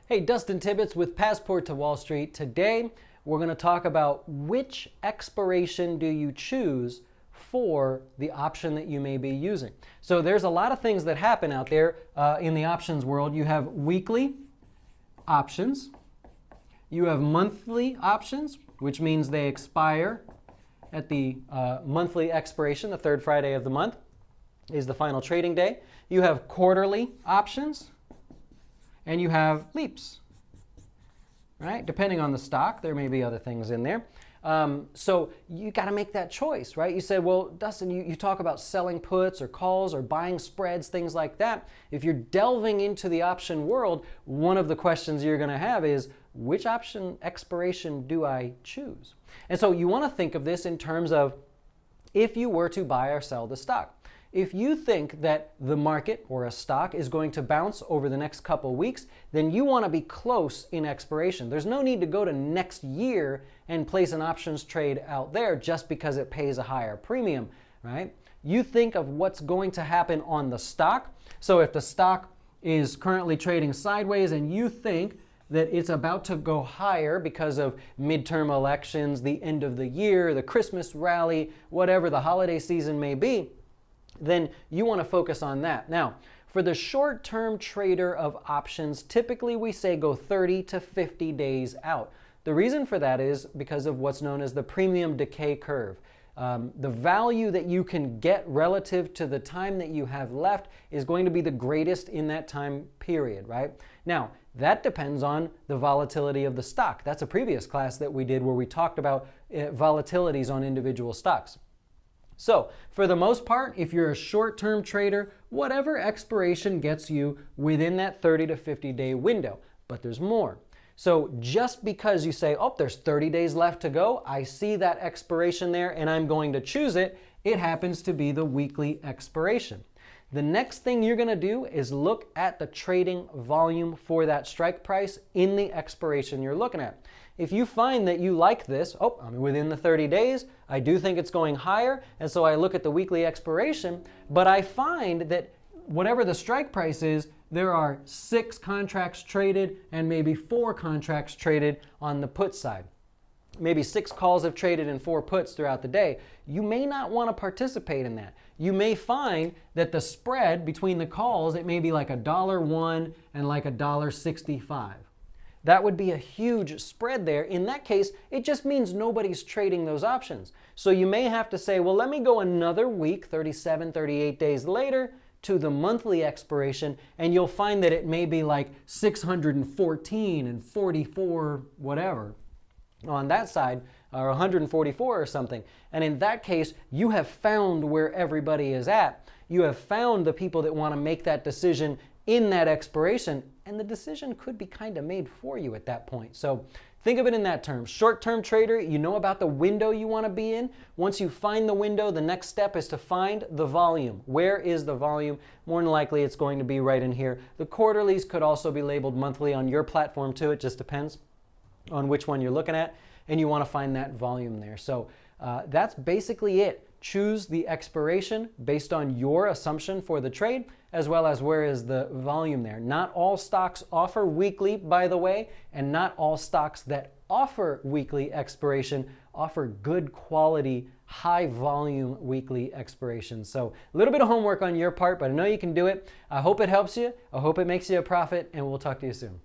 Hey, Dustin Tibbetts with Passport to Wall Street. Today, we're going to talk about which expiration do you choose for the option that you may be using. So there's a lot of things that happen out there in the options world. You have weekly options. You have monthly options, which means they expire at the monthly expiration. The third Friday of the month is the final trading day. You have quarterly options. And you have leaps, right? Depending on the stock, there may be other things in there. So you got to make that choice, right? You said, well, Dustin, you talk about selling puts or calls or buying spreads, things like that. If you're delving into the option world, one of the questions you're going to have is, which option expiration do I choose? And so you want to think of this in terms of if you were to buy or sell the stock. If you think that the market or a stock is going to bounce over the next couple weeks, then you want to be close in expiration. There's no need to go to next year and place an options trade out there just because it pays a higher premium, right? You think of what's going to happen on the stock. So if the stock is currently trading sideways and you think that it's about to go higher because of midterm elections, the end of the year, the Christmas rally, whatever the holiday season may be, then you want to focus on that. Now, for the short-term trader of options, typically we say go 30 to 50 days out. The reason for that is because of what's known as the premium decay curve. The value that you can get relative to the time that you have left is going to be the greatest in that time period, right? Now, that depends on the volatility of the stock. That's a previous class that we did where we talked about volatilities on individual stocks. So, for the most part, if you're a short-term trader, whatever expiration gets you within that 30 to 50 day window. But there's more. So, just because you say, oh, there's 30 days left to go, I see that expiration there and I'm going to choose it, it happens to be the weekly expiration. The next thing you're going to do is look at the trading volume for that strike price in the expiration you're looking at. If you find that you like this, oh, I'm within the 30 days, I do think it's going higher, and so I look at the weekly expiration, but I find that whatever the strike price is, there are 6 contracts traded and maybe 4 contracts traded on the put side. Maybe 6 calls have traded and 4 puts throughout the day. You may not want to participate in that. You may find that the spread between the calls, it may be like $1 and like $1.65. That would be a huge spread there. In that case, it just means nobody's trading those options. So you may have to say, well, let me go another week, 37, 38 days later, to the monthly expiration, and you'll find that it may be like 614 and 44, whatever, on that side, or 144 or something. And in that case, you have found where everybody is at. You have found the people that want to make that decision in that expiration, and the decision could be kind of made for you at that point. So think of it in that term. Short-term trader, you know about the window you want to be in. Once you find the window, the next step is to find the volume. Where is the volume? More than likely, it's going to be right in here. The quarterlies could also be labeled monthly on your platform too. It just depends on which one you're looking at, and you want to find that volume there. So that's basically it. Choose the expiration based on your assumption for the trade, as well as where is the volume there. Not all stocks offer weekly, by the way, and not all stocks that offer weekly expiration offer good quality, high volume weekly expiration. So a little bit of homework on your part, but I know you can do it. I hope it helps you. I hope it makes you a profit, and we'll talk to you soon.